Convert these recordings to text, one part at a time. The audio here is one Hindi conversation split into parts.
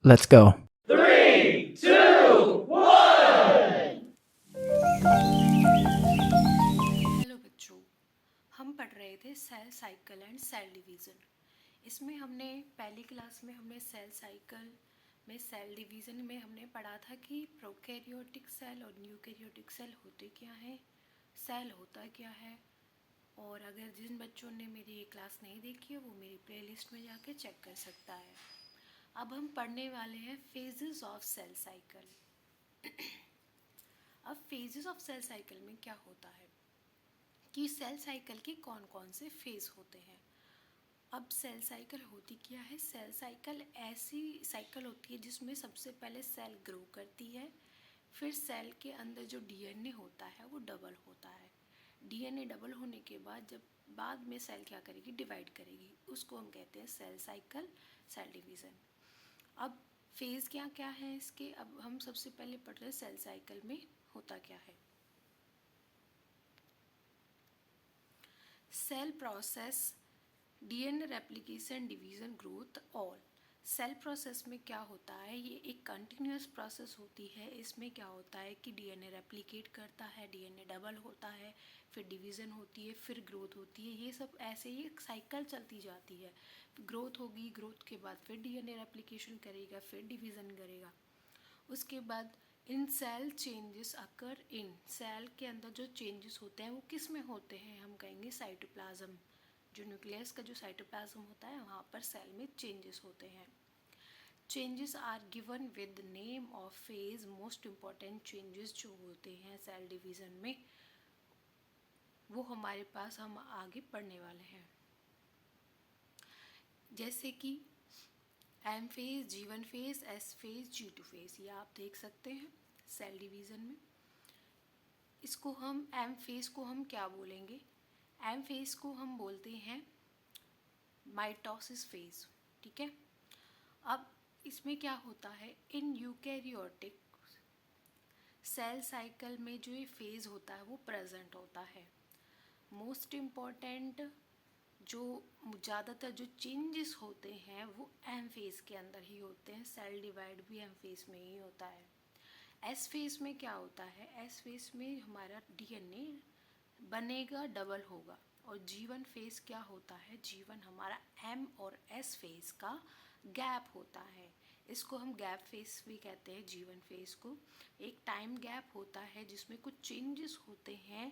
Let's go. 3, 2, 1. हेलो बच्चों, हम पढ़ रहे थे cell cycle and cell division. इसमें हमने पहली क्लास में हमने सेल साइकिल में सेल डिवीज़न में हमने पढ़ा था कि प्रोकैरियोटिक सेल और यूकैरियोटिक सेल होते क्या हैं, सेल होता क्या है। और अगर जिन बच्चों ने मेरी ये क्लास नहीं देखी है वो मेरी प्लेलिस्ट में जाके चेक कर सकता है। अब हम पढ़ने वाले हैं फेजेस ऑफ सेल साइकिल। अब फेजेस ऑफ सेल साइकिल में क्या होता है कि सेल साइकिल के कौन कौन से फेज़ होते हैं। अब सेल साइकिल होती क्या है? सेल साइकिल ऐसी साइकिल होती है जिसमें सबसे पहले सेल ग्रो करती है, फिर सेल के अंदर जो डीएनए होता है वो डबल होता है। डीएनए डबल होने के बाद जब बाद में सेल क्या करेगी? डिवाइड करेगी। उसको हम कहते हैं सेल साइकिल, सेल डिवीज़न। अब फेज़ क्या क्या है इसके? अब हम सबसे पहले पढ़ रहे हैं सेल साइकिल में होता क्या है। Cell process, DNA replication, division, growth, all. Cell process में क्या होता है? ये एक कंटिन्यूस प्रोसेस होती है। इसमें क्या होता है कि डीएनए रेप्लिकेट करता है, डीएनए डबल होता है, फिर डिवीज़न होती है, फिर ग्रोथ होती है। ये सब ऐसे ही एक साइकिल चलती जाती है। ग्रोथ होगी, ग्रोथ के बाद फिर डीएनए रेप्लिकेशन करेगा, फिर डिवीज़न करेगा। उसके बाद इन सेल चेंजेस अकर इन, सेल के अंदर जो चेंजेस होते हैं वो किस में होते हैं? हम कहेंगे साइटोप्लाज्म। जो न्यूक्लियस का जो साइटोप्लाज्म होता है वहाँ पर सेल में चेंजेस होते हैं। Changes are given with name of phase. Most important changes जो होते हैं सेल डिवीज़न में वो हमारे पास हम आगे पढ़ने वाले हैं। जैसे कि M phase, G1 phase, S phase, G2 phase, ये आप देख सकते हैं सेल डिवीज़न में। इसको हम एम फेज को हम क्या बोलेंगे? एम फेज को हम बोलते हैं माइटोसिस फेज। ठीक है। अब इसमें क्या होता है? इन यूकैरियोटिक सेल साइकिल में जो ये फेज होता है वो प्रेजेंट होता है। मोस्ट इम्पॉर्टेंट जो ज़्यादातर जो चेंजेस होते हैं वो एम फेज के अंदर ही होते हैं। सेल डिवाइड भी एम फेज में ही होता है। एस फेज में क्या होता है? एस फेज में हमारा डीएनए बनेगा, डबल होगा। और G1 फेज क्या होता है? G1 हमारा M और S फेज का गैप होता है। इसको हम गैप फेज भी कहते हैं। G1 फेज को एक टाइम गैप होता है जिसमें कुछ चेंजेस होते हैं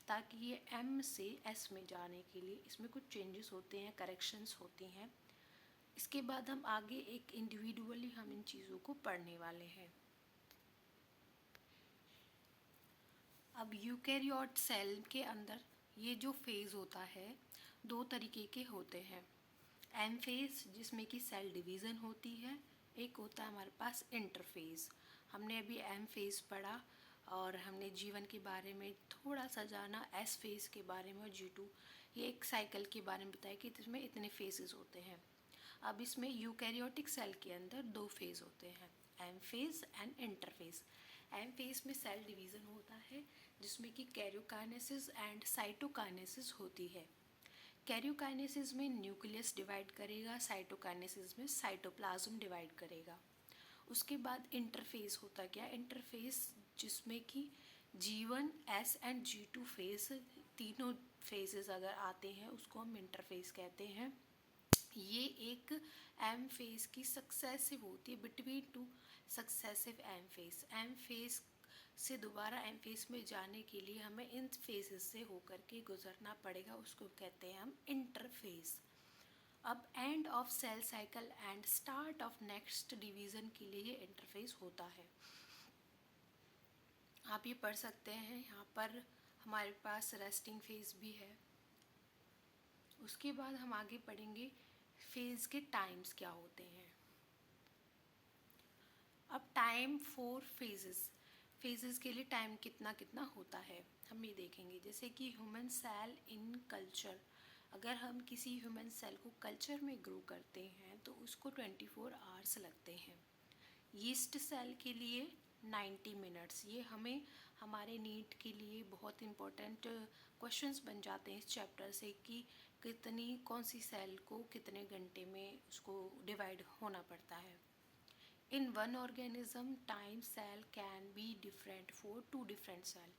ताकि ये M से S में जाने के लिए इसमें कुछ चेंजेस होते हैं, करेक्शंस होती हैं। इसके बाद हम आगे एक इंडिविजुअली हम इन चीज़ों को पढ़ने वाले हैं। अब यूकैरियोट सेल के अंदर ये जो फेज़ होता है दो तरीके के होते हैं। एम फेज़ जिसमें कि सेल डिवीज़न होती है, एक होता है हमारे पास इंटरफेज़। हमने अभी एम फेज़ पढ़ा और हमने G1 के बारे में थोड़ा सा जाना, एस फेज़ के बारे में और G2 ये एक साइकिल के बारे में बताया कि इसमें इतने फेजेस होते हैं। अब इसमें यूकैरियोटिक सेल के अंदर दो फेज़ होते हैं, M phase and interphase. M phase में सेल डिवीज़न होता है जिसमें कि कैरियोकाइनेसिस एंड साइटोकाइनेसिस होती है। कैरियोकाइनेसिस में न्यूक्लियस डिवाइड करेगा, साइटोकाइनेसिस में साइटोप्लाज्म डिवाइड करेगा। उसके बाद इंटरफेस होता क्या? इंटरफेस जिसमें कि G1, S and G2 phase, तीनों फेजेस अगर आते हैं उसको हम इंटरफेस कहते हैं। ये एक एम फेज की सक्सेसिव होती है, between two successive M phase. M phase से दोबारा एम फेज में जाने के लिए हमें इन फेजेस से होकर के गुजरना पड़ेगा, उसको कहते हैं हम इंटरफेज। अब end of cell cycle and start of next division के लिए ये इंटरफेस होता है। आप ये पढ़ सकते हैं। यहाँ पर हमारे पास रेस्टिंग फेज भी है। उसके बाद हम आगे पढ़ेंगे फेज के टाइम्स क्या होते हैं। अब टाइम फॉर फेजेस के लिए टाइम कितना कितना होता है हम ये देखेंगे। जैसे कि ह्यूमन सेल इन कल्चर, अगर हम किसी ह्यूमन सेल को कल्चर में ग्रो करते हैं तो उसको 24 आवर्स लगते हैं। यीस्ट सेल के लिए 90 मिनट्स। ये हमें हमारे नीट के लिए बहुत इम्पोर्टेंट क्वेश्चंस बन जाते हैं इस चैप्टर से कि कौन सी सेल को कितने घंटे में उसको डिवाइड होना पड़ता है। In one organism time cell can be different for two different cell.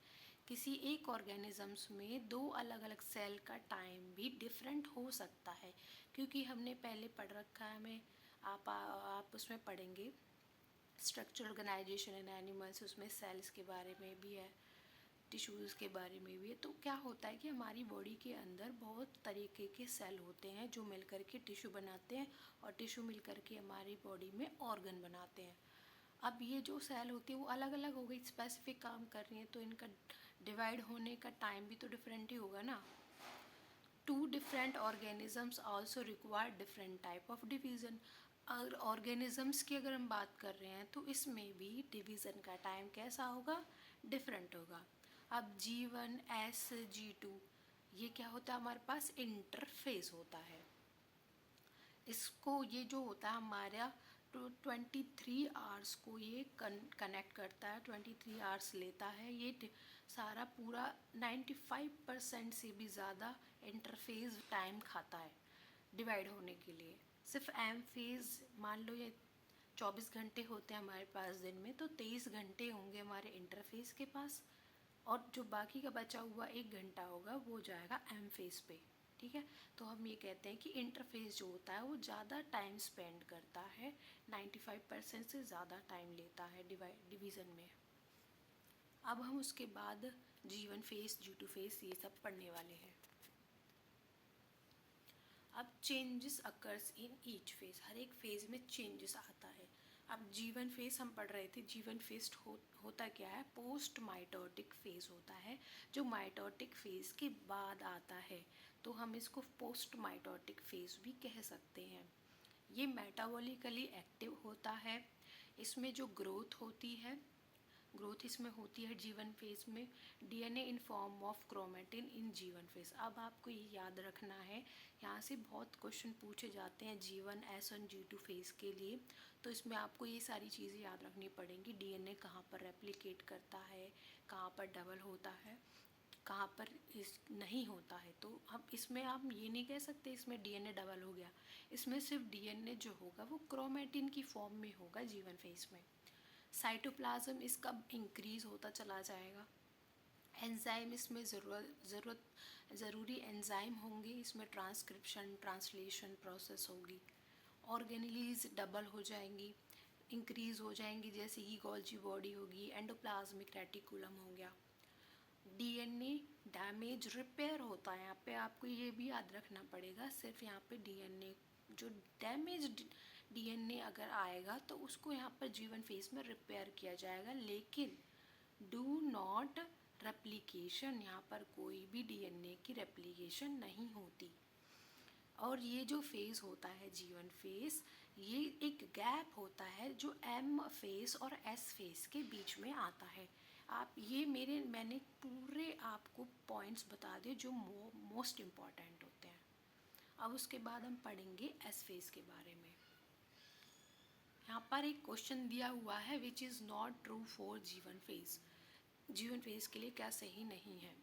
किसी एक ऑर्गेनिजम्स में दो अलग अलग सेल का टाइम भी डिफरेंट हो सकता है, क्योंकि हमने पहले पढ़ रखा है, हमें आप उसमें पढ़ेंगे स्ट्रक्चर ऑर्गेनाइजेशन इन एनिमल्स, उसमें सेल्स के बारे में भी है, टिश्यूज़ के बारे में भी है। तो क्या होता है कि हमारी बॉडी के अंदर बहुत तरीके के सेल होते हैं जो मिलकर के टिश्यू बनाते हैं, और टिश्यू मिलकर के हमारी बॉडी में ऑर्गन बनाते हैं। अब ये जो सेल होती है वो अलग अलग हो गई, स्पेसिफिक काम कर रही हैं, तो इनका डिवाइड होने का टाइम भी तो डिफरेंट ही होगा ना। Two different organisms also require different type of division. अगर ऑर्गेनिजम्स की अगर हम बात कर रहे हैं तो इसमें भी डिवीज़न का टाइम कैसा होगा, डिफरेंट होगा। अब G1 S G2 ये क्या होता है, हमारे पास इंटरफेस होता है। इसको ये जो होता है हमारा 23 आवर्स को ये कनेक्ट करता है, 23 आवर्स लेता है ये सारा पूरा। 95% से भी ज़्यादा इंटरफेस टाइम खाता है डिवाइड होने के लिए। सिर्फ एम फेज मान लो ये 24 घंटे होते हैं हमारे पास दिन में, तो 23 घंटे होंगे हमारे इंटरफेस के पास, और जो बाकी का बचा हुआ 1 घंटा होगा वो जाएगा एम फेज पे। ठीक है, तो हम ये कहते हैं कि इंटरफेस जो होता है वो ज़्यादा टाइम स्पेंड करता है, 95% से ज़्यादा टाइम लेता है डिवीज़न में। अब हम उसके बाद G1 फेस, G2 फेस ये सब पढ़ने वाले हैं। अब changes occurs in each phase, हर एक फेज में चेंजेस आता है। अब G1 फेज हम पढ़ रहे थे, G1 फेज होता क्या है, पोस्ट माइटोटिक फेज होता है, जो माइटोटिक फेज के बाद आता है, तो हम इसको पोस्ट माइटोटिक फेज भी कह सकते हैं। ये मेटाबॉलिकली एक्टिव होता है, इसमें जो ग्रोथ होती है, ग्रोथ इसमें होती है G1 फेज में, DNA in form of chromatin in G1 phase. अब आपको ये याद रखना है, यहाँ से बहुत क्वेश्चन पूछे जाते हैं G1 S1 G2 फेज के लिए, तो इसमें आपको ये सारी चीज़ें याद रखनी पड़ेंगी। डीएनए कहाँ पर रेप्लिकेट करता है, कहाँ पर डबल होता है, कहाँ पर इस नहीं होता है। तो हम इसमें आप ये नहीं कह सकते इसमें डीएनए डबल हो गया, इसमें सिर्फ डीएनए जो होगा वो क्रोमेटिन की फॉर्म में होगा G1 फेज में। साइटोप्लाज्म इसका इंक्रीज़ होता चला जाएगा। एंजाइम इसमें ज़रूरी एंजाइम होंगे, इसमें ट्रांसक्रिप्शन ट्रांसलेशन प्रोसेस होगी। ऑर्गेनेलीज डबल हो जाएंगी, इंक्रीज़ हो जाएंगी, जैसे कि गोल्जी बॉडी होगी, एंडोप्लाज्मिक रेटिकुलम हो गया। डीएनए डैमेज रिपेयर होता है, यहाँ पे आपको ये भी याद रखना पड़ेगा, सिर्फ यहाँ पे डीएनए जो डैमेज डीएनए अगर आएगा तो उसको यहाँ पर G1 फेज में रिपेयर किया जाएगा, लेकिन डू नॉट रेप्लिकेशन, यहाँ पर कोई भी डीएनए की रेप्लिकेशन नहीं होती। और ये जो फेज़ होता है G1 फेज़, ये एक गैप होता है जो M फेज़ और S फेज़ के बीच में आता है। आप ये मैंने पूरे आपको पॉइंट्स बता दिए जो मोस्ट इम्पॉर्टेंट होते हैं। अब उसके बाद हम पढ़ेंगे S फेज़ के बारे में। यहाँ पर एक क्वेश्चन दिया हुआ है which is not true for G1 phase, G1 phase के लिए क्या सही नहीं है,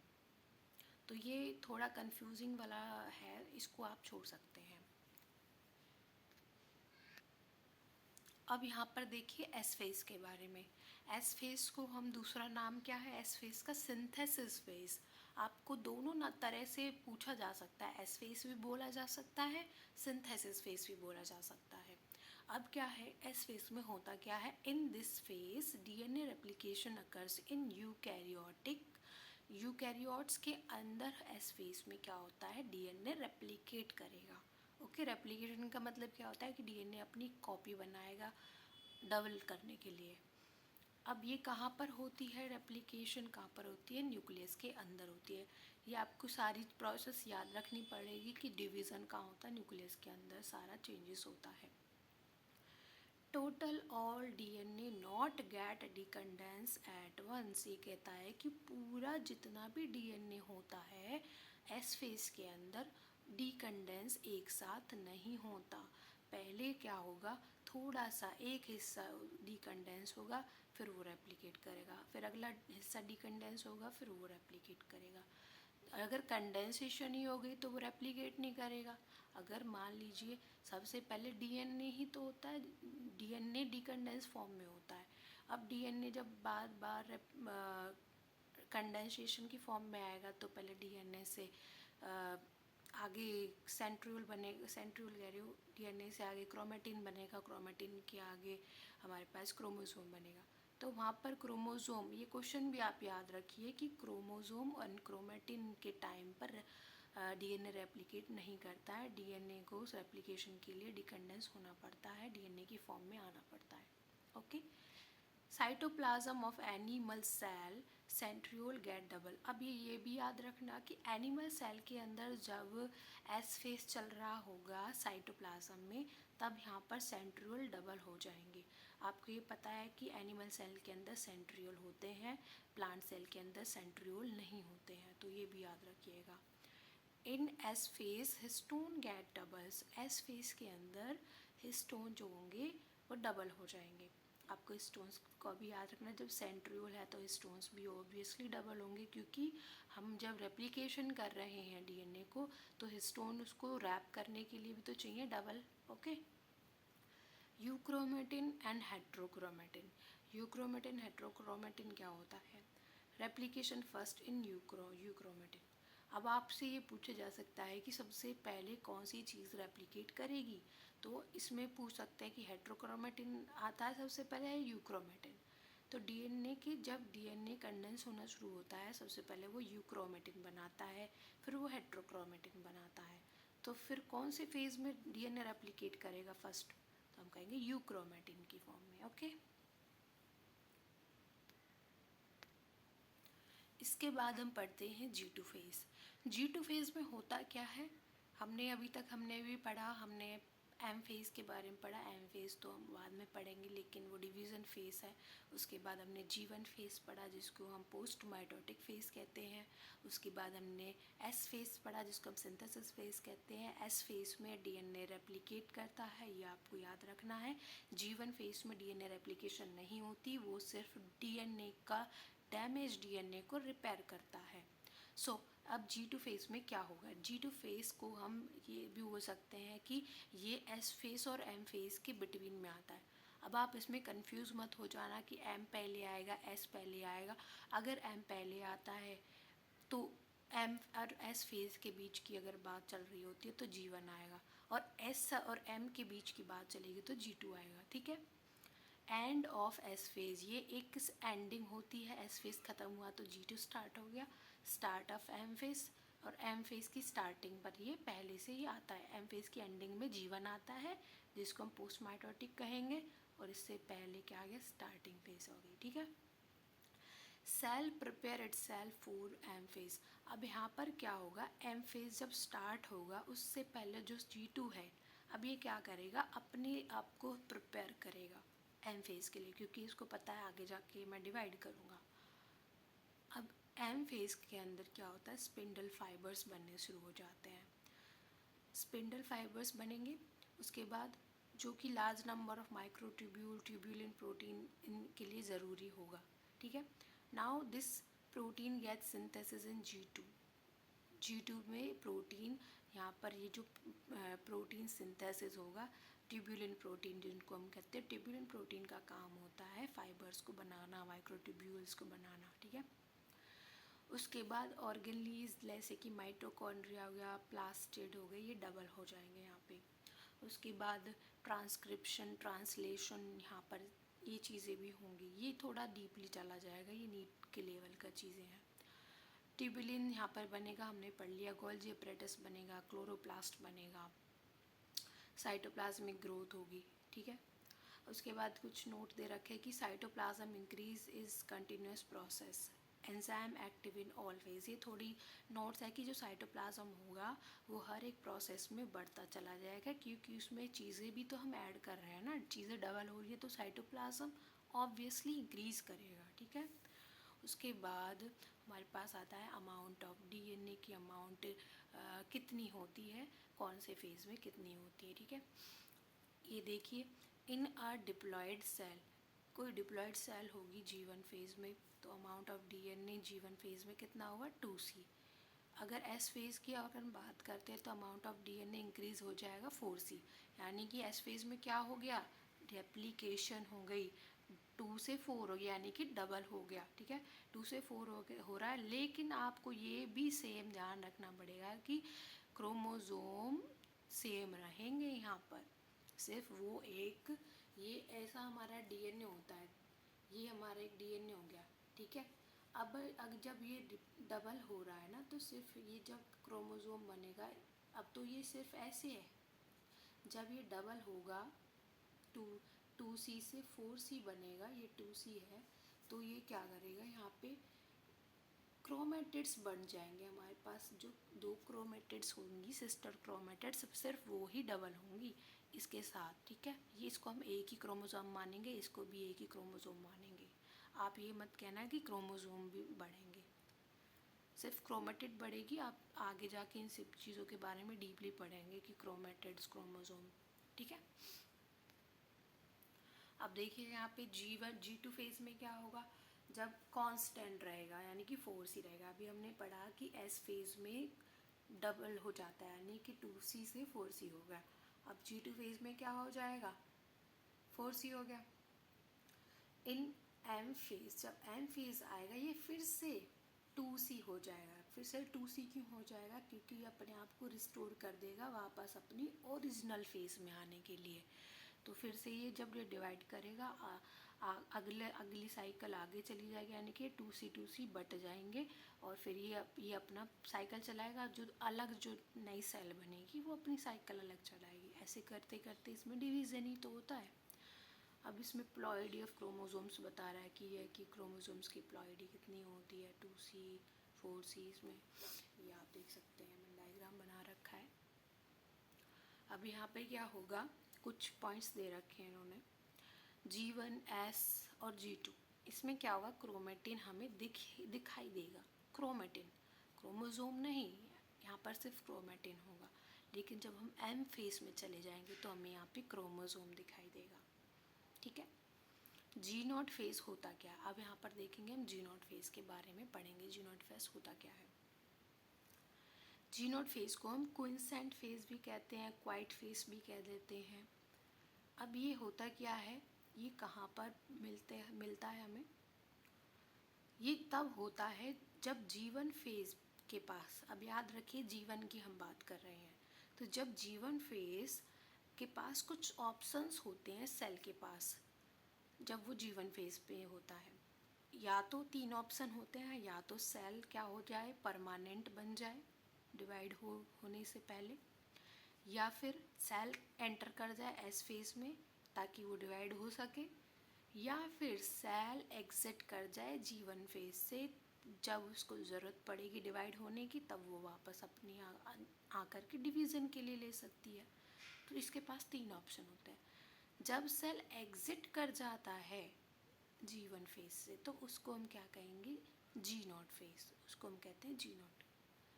तो ये थोड़ा कंफ्यूजिंग वाला है, इसको आप छोड़ सकते हैं। अब यहाँ पर देखिए एस फेज़ के बारे में। एस फेज़ को हम दूसरा नाम क्या है एस फेज़ का, सिंथेसिस फेज़। आपको दोनों ना तरह से पूछा जा सकता है, एस फेज़ भी बोला जा सकता है, सिंथेसिस फेज़ भी बोला जा सकता है। अब क्या है एस फेज़ में होता क्या है, in this phase DNA replication occurs in eukaryotes के अंदर एस फेज़ में क्या होता है, डीएनए रेप्लिकेट करेगा। ओके, रेप्लिकेशन का मतलब क्या होता है कि डीएनए अपनी कॉपी बनाएगा डबल करने के लिए। अब ये कहाँ पर होती है रेप्लिकेशन, कहाँ पर होती है, न्यूक्लियस के अंदर होती है। ये आपको सारी प्रोसेस याद रखनी पड़ेगी कि डिवीज़न कहाँ होता है, न्यूक्लियस के अंदर सारा चेंजेस होता है। Total all DNA not get decondense at once, ये कहता है कि पूरा जितना भी डीएनए होता है एस फेज के अंदर डिकंडेंस एक साथ नहीं होता। पहले क्या होगा, थोड़ा सा एक हिस्सा डिकंडेंस होगा, फिर वो रेप्लिकेट करेगा, फिर अगला हिस्सा डिकंडेंस होगा, फिर वो रेप्लिकेट करेगा। अगर कंडेंसेशन ही हो गई तो वो रेप्लिकेट नहीं करेगा। अगर मान लीजिए सबसे पहले डीएनए ही तो होता है, डीएनए डिकंडेंस फॉर्म में होता है। अब डीएनए जब बार बार कंडेंसेशन की फॉर्म में आएगा तो पहले डीएनए से आगे सेंट्रियोल बनेगा, सेंट्रियोल कह रही हूँ, डीएनए से आगे क्रोमेटिन बनेगा, क्रोमेटिन के आगे हमारे पास क्रोमोसोम बनेगा। तो वहाँ पर क्रोमोसोम, ये क्वेश्चन भी आप याद रखिए कि क्रोमोसोम और क्रोमेटिन के टाइम पर डीएनए रेप्लिकेट नहीं करता है। डीएनए को रेप्लिकेशन के लिए डिकंडेंस होना पड़ता है, डीएनए की फॉर्म में आना पड़ता है। Okay. Cytoplasm of animal cell centriole get double. अब ये भी याद रखना कि एनिमल सेल के अंदर जब एस फेस चल रहा होगा साइटोप्लाज्म में, तब यहाँ पर सेंट्रियोल डबल हो जाएंगे। आपको ये पता है कि एनिमल सेल के अंदर सेंट्रियोल होते हैं, प्लांट सेल के अंदर सेंट्रियोल नहीं होते हैं, तो ये भी याद रखिएगा। In S phase histone get doubles. S phase के अंदर हिस्टोन जो होंगे वो डबल हो जाएंगे। आपको हिस्टोन्स को भी याद रखना, जब सेंट्रियोल है तो हिस्टोन्स भी ऑब्वियसली डबल होंगे, क्योंकि हम जब रेप्लिकेशन कर रहे हैं डीएनए को तो हिस्टोन उसको रैप करने के लिए भी तो चाहिए double. Okay. Euchromatin and heterochromatin. Euchromatin heterochromatin क्या होता है? Replication first in euchromatin. अब आपसे ये पूछा जा सकता है कि सबसे पहले कौन सी चीज़ रेप्लिकेट करेगी, तो इसमें पूछ सकते हैं कि हेट्रोक्रोमेटिन आता है सबसे पहले है यूक्रोमेटिन। तो डीएनए के जब डीएनए कंडेंस होना शुरू होता है सबसे पहले वो यूक्रोमेटिन बनाता है, फिर वो हेट्रोक्रोमेटिन बनाता है। तो फिर कौन से फेज में डीएनए रेप्लिकेट करेगा फर्स्ट, तो हम कहेंगे यूक्रोमेटिन की फॉर्म में। ओके। इसके बाद हम पढ़ते हैं G2 फेज। G2 फेज में होता क्या है, हमने अभी तक हमने भी पढ़ा, हमने एम फेज़ के बारे में पढ़ा। एम फेज़ तो हम बाद में पढ़ेंगे, लेकिन वो डिवीज़न फेज़ है। उसके बाद हमने G1 फेज़ पढ़ा जिसको हम पोस्ट माइटोटिक फेज़ कहते हैं। उसके बाद हमने एस फेज़ पढ़ा जिसको हम सिंथेसिस फेज़ कहते हैं। एस फेज़ में डीएनए रेप्लिकेट करता है, ये आपको याद रखना है। G1 फेज़ में डीएनए रेप्लिकेशन नहीं होती, वो सिर्फ डीएनए का डैमेज डीएनए को रिपेयर करता है। अब G2 फेज़ में क्या होगा? G2 फेज़ को हम ये भी बोल सकते हैं कि ये एस फेज़ और एम फेज़ के बिटवीन में आता है। अब आप इसमें कंफ्यूज मत हो जाना कि एम पहले आएगा एस पहले आएगा। अगर एम पहले आता है तो एम और एस फेज़ के बीच की अगर बात चल रही होती है तो G1 आएगा, और एस और एम के बीच की बात चलेगी तो G2 आएगा। ठीक है। एंड ऑफ एस फेज़, ये एक एंडिंग होती है। एस फेज़ ख़त्म हुआ तो G2 स्टार्ट हो गया। स्टार्ट ऑफ एम फेज़, और एम फेज़ की स्टार्टिंग पर ये पहले से ही आता है। एम फेज़ की एंडिंग में G1 आता है जिसको हम पोस्ट माइटोटिक कहेंगे, और इससे पहले क्या आ गया, स्टार्टिंग फेज़ हो गई। ठीक है। Cell prepare itself for M phase. अब यहाँ पर क्या होगा, एम फेज़ जब स्टार्ट होगा उससे पहले जो G2 है, अब ये क्या करेगा, अपने आप को प्रिपेयर करेगा एम फेज़ के लिए, क्योंकि इसको पता है आगे जाके मैं डिवाइड करूँगा। अब एम फेज़ के अंदर क्या होता है, स्पिंडल फाइबर्स बनने शुरू हो जाते हैं। स्पिंडल फाइबर्स बनेंगे, उसके बाद जो कि large number of microtubule tubulin protein इनके लिए ज़रूरी होगा। ठीक है। Now this protein get synthesis in G2। G2 में प्रोटीन, यहाँ पर ये जो प्रोटीन सिंथेसिस होगा, ट्यूब्यूलिन प्रोटीन जिनको हम कहते हैं, ट्यूब्यूलिन प्रोटीन का काम होता है फाइबर्स को बनाना, माइक्रोट्यूब्यूल्स को बनाना। ठीक है। उसके बाद ऑर्गेनलीज जैसे कि माइटोकॉन्ड्रिया हो गया, प्लास्टिड हो गए, ये डबल हो जाएंगे यहाँ पे। उसके बाद ट्रांसक्रिप्शन, ट्रांसलेशन, यहाँ पर ये चीज़ें भी होंगी। ये थोड़ा डीपली चला जाएगा, ये नीट के लेवल का चीज़ें हैं। ट्यूबुलिन यहाँ पर बनेगा, हमने पढ़ लिया। गोल्जी अपरेटस बनेगा, क्लोरोप्लास्ट बनेगा, साइटोप्लाज्मिक ग्रोथ होगी। ठीक है। उसके बाद कुछ नोट दे रखे कि cytoplasm increase is continuous process, enzyme active in all phase. ये थोड़ी नोट्स है कि जो साइटोप्लाज्म होगा वो हर एक प्रोसेस में बढ़ता चला जाएगा, क्योंकि उसमें चीज़ें भी तो हम ऐड कर रहे हैं ना, चीज़ें डबल हो रही है तो साइटोप्लाज्म ऑब्वियसली इंक्रीज करेगा। ठीक है। उसके बाद हमारे पास आता है अमाउंट ऑफ डीएनए की अमाउंट कितनी होती है, कौन से फेज़ में कितनी होती है। ठीक है। ये देखिए, इन अ डिप्लॉयड सेल, कोई डिप्लॉयड सेल होगी G1 फेज़ में, तो amount of DNA G1 phase में कितना होगा, 2C। अगर एस फेज़ की अगर हम बात करते हैं तो अमाउंट ऑफ डीएनए इंक्रीज़ हो जाएगा 4C, यानी कि एस फेज़ में क्या हो गया, रेप्लिकेशन हो गई, 2 से 4 हो गया, यानी कि डबल हो गया, ठीक है, 2 से 4 हो रहा है। लेकिन आपको ये भी सेम ध्यान रखना पड़ेगा कि क्रोमोज़ोम सेम रहेंगे यहाँ पर, सिर्फ वो एक, ये ऐसा हमारा डीएनए होता है, ये हमारा एक डीएनए हो गया, ठीक है। अब जब ये डबल हो रहा है ना, तो सिर्फ ये जब क्रोमोज़ोम बनेगा, अब तो ये सिर्फ ऐसे है, जब ये डबल होगा, टू 2C से 4C बनेगा, ये 2C है, तो ये क्या करेगा, यहाँ पे क्रोमेटिड्स बन जाएंगे हमारे पास, जो 2 क्रोमेटिड्स होंगी, सिस्टर क्रोमेटिड्स, सिर्फ वो ही डबल होंगी इसके साथ, ठीक है। ये इसको हम एक ही क्रोमोसोम मानेंगे, इसको भी एक ही क्रोमोसोम मानेंगे। आप ये मत कहना कि क्रोमोसोम भी बढ़ेंगे, सिर्फ क्रोमेटिड बढ़ेगी। आप आगे जाके इन सब चीज़ों के बारे में डीपली पढ़ेंगे कि क्रोमेटिड्स, क्रोमोसोम, ठीक है। अब देखिए यहाँ पे G1 G2 फेज में क्या होगा, जब कांस्टेंट रहेगा, यानी कि 4C रहेगा। अभी हमने पढ़ा कि S फेज में डबल हो जाता है, यानी कि 2C से 4C हो गया। अब G2 फेज में क्या हो जाएगा, 4C हो गया। इन M फेज, जब M फेज आएगा, ये फिर से 2C हो जाएगा। फिर से 2C क्यों हो जाएगा, क्योंकि ये अपने आप को रिस्टोर कर देगा वापस अपनी ओरिजिनल फेज में आने के लिए। तो फिर से ये जब ये डिवाइड करेगा, अगली साइकिल आगे चली जाएगी, यानी कि 2C बट जाएंगे, और फिर ये अपना साइकिल चलाएगा, जो अलग जो नई सेल बनेगी वो अपनी साइकिल अलग चलाएगी। ऐसे करते करते इसमें डिवीज़न ही तो होता है। अब इसमें प्लॉइडी ऑफ क्रोमोसोम्स बता रहा है कि ये कि क्रोमोसोम्स की प्लॉइडी कितनी होती है, 2C 4C, इसमें ये आप देख सकते हैं, मैंने डायग्राम बना रखा है। अब यहाँ पे क्या होगा, कुछ पॉइंट्स दे रखे हैं इन्होंने, G1 S और G2, इसमें क्या होगा, क्रोमेटिन हमें दिखाई देगा, क्रोमेटिन, क्रोमोसोम नहीं, यहाँ पर सिर्फ क्रोमेटिन होगा। लेकिन जब हम M फेज में चले जाएंगे तो हमें यहाँ पे क्रोमोसोम दिखाई देगा, ठीक है। G0 फेज होता क्या है, अब यहाँ पर देखेंगे हम G0 फेज के बारे में पढ़ेंगे। G0 फेज होता क्या है, G0 फेज को हम क्विंसेंट फेज भी कहते हैं, क्वाइट फेज भी कह देते हैं। अब ये होता क्या है, ये कहाँ पर मिलता है हमें, ये तब होता है जब G1 फेज के पास, अब याद रखिए G1 की हम बात कर रहे हैं, तो जब G1 फेज के पास कुछ ऑप्शंस होते हैं सेल के पास, जब वो G1 फेज पे होता है, या तो 3 ऑप्शन होते हैं, या तो सेल क्या हो जाए, परमानेंट बन जाए डिवाइड होने से पहले, या फिर सेल एंटर कर जाए S फेज में ताकि वो डिवाइड हो सके, या फिर सेल एग्जिट कर जाए G1 फेज से, जब उसको ज़रूरत पड़ेगी डिवाइड होने की तब वो वापस अपनी आकर के डिवीज़न के लिए ले सकती है। तो इसके पास 3 ऑप्शन होते हैं। जब सेल एग्जिट कर जाता है G1 फेज से, तो उसको हम क्या कहेंगे, G0 फेज, उसको हम कहते हैं G0,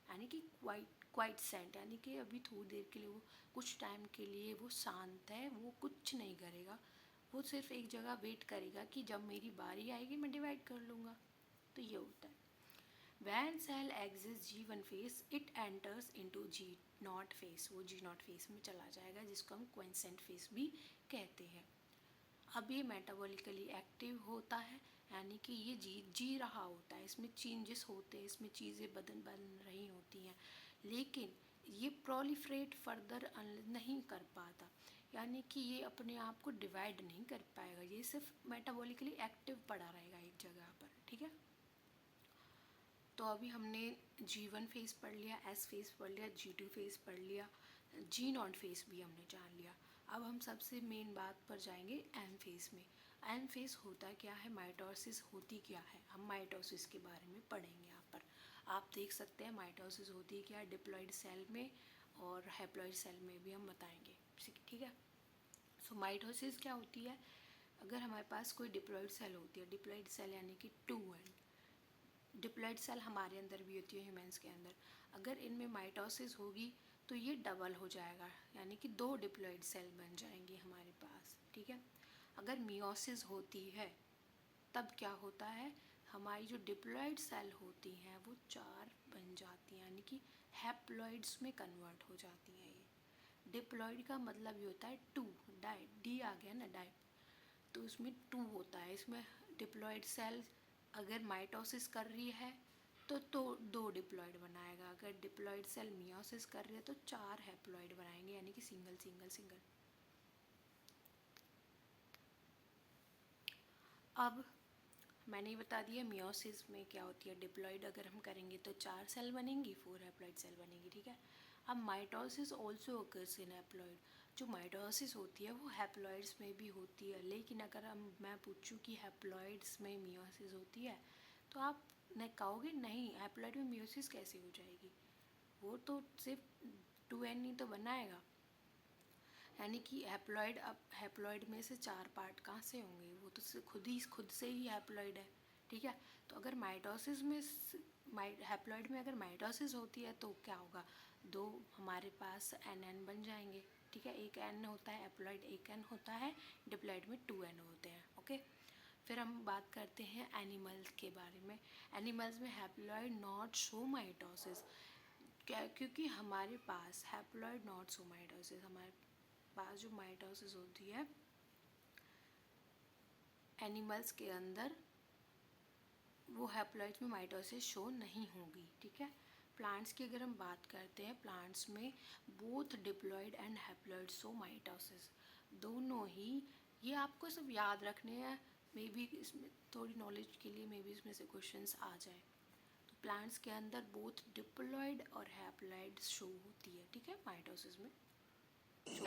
यानी कि क्वाइट सेंट, यानी कि अभी थोड़ी देर के लिए, वो कुछ टाइम के लिए वो शांत है, वो कुछ नहीं करेगा, वो सिर्फ एक जगह वेट करेगा कि जब मेरी बारी आएगी मैं डिवाइड कर लूँगा। तो ये होता है। When cell exits G1 phase, it enters into G0 phase, वो G0 phase में चला जाएगा, जिसको हम क्विंसेंट फेज भी कहते हैं। अब ये मेटाबॉलिकली एक्टिव होता है, यानी कि ये जी रहा होता है, इसमें चेंजेस होते हैं, इसमें चीज़ें बन रही होती हैं, लेकिन ये प्रोलिफरेट फर्दर नहीं कर पाता, यानी कि ये अपने आप को डिवाइड नहीं कर पाएगा, ये सिर्फ मेटाबॉलिकली एक्टिव पड़ा रहेगा एक जगह पर, ठीक है। तो अभी हमने G1 फेज पढ़ लिया, S फेज पढ़ लिया, G2 फेज पढ़ लिया, G0 फेज भी हमने जान लिया। अब हम सबसे मेन बात पर जाएंगे M फेज में। M फेज होता क्या है, माइटोसिस होती क्या है, हम माइटोसिस के बारे में पढ़ेंगे। यहाँ पर आप देख सकते हैं माइटोसिस होती क्या है, डिप्लॉइड सेल में और हैप्लॉइड सेल में भी हम बताएंगे, ठीक है। सो माइटोसिस क्या होती है, अगर हमारे पास कोई डिप्लॉइड सेल होती है, डिप्लॉइड सेल यानी कि 2N, डिप्लॉइड सेल हमारे अंदर भी होती है, ह्यूमन्स के अंदर, अगर इनमें माइटोसिस होगी तो ये डबल हो जाएगा, यानी कि 2 डिप्लॉइड सेल बन जाएंगे हमारे पास, ठीक है। अगर मियोसिस होती है तब क्या होता है, हमारी जो डिप्लॉइड सेल होती हैं वो 4 बन जाती हैं, यानी कि हैप्लॉइड्स में कन्वर्ट हो जाती हैं। ये डिप्लॉइड का मतलब ये होता है 2, डाई, डी आ गया ना, डाई, तो इसमें 2 होता है। इसमें डिप्लॉइड सेल अगर माइटोसिस कर रही है तो 2 डिप्लॉइड बनाएगा, अगर डिप्लॉइड सेल मियोसिस कर रही है तो 4 हैप्लॉइड बनाएंगे, यानी कि सिंगल सिंगल सिंगल। अब मैंने ये बता दिया मियोसिस में क्या होती है। डिप्लॉइड अगर हम करेंगे तो 4 सेल बनेंगी, 4 हैप्लॉइड सेल बनेगी, ठीक है। अब mitosis also occurs in haploid. जो माइटोसिस होती है वो हैप्लॉइड्स में भी होती है, लेकिन अगर मैं पूछूं कि हैप्लॉइड्स में मियोसिस होती है तो आप नहीं कहोगे नहीं, हैप्लॉइड में मियोसिस कैसे हो जाएगी, वो तो सिर्फ 2n ही तो बनाएगा। यानी कि हैप्लॉइड, अब हैप्लॉइड में से 4 पार्ट कहाँ से होंगे, वो तो खुद से ही हैप्लॉइड है, ठीक है। तो अगर माइटोसिस में हैप्लॉइड में अगर माइटोसिस होती है तो क्या होगा, 2 हमारे पास NN बन जाएंगे, ठीक है। एक N होता है हैप्लॉइड, एक N होता है डिप्लॉइड में 2N होते हैं, ओके। फिर हम बात करते हैं एनिमल्स के बारे में। एनिमल्स में हैप्लॉइड नॉट शो माइटोसिस, क्योंकि हमारे पास हैप्लॉइड नॉट शो माइटोसिस, हमारे पास जो माइटोसिस होती है एनिमल्स के अंदर, वो हैप्लॉइड्स में माइटोसिस शो नहीं होगी, ठीक है। प्लांट्स की अगर हम बात करते हैं, प्लांट्स में both diploid and haploid show mitosis, दोनों ही। ये आपको सब याद रखने हैं, मे बी इसमें थोड़ी नॉलेज के लिए मे बी इसमें से क्वेश्चंस आ जाए। तो प्लांट्स के अंदर बोथ डिप्लॉइड और हैप्लॉइड शो होती है, ठीक है, माइटोसिस में शो।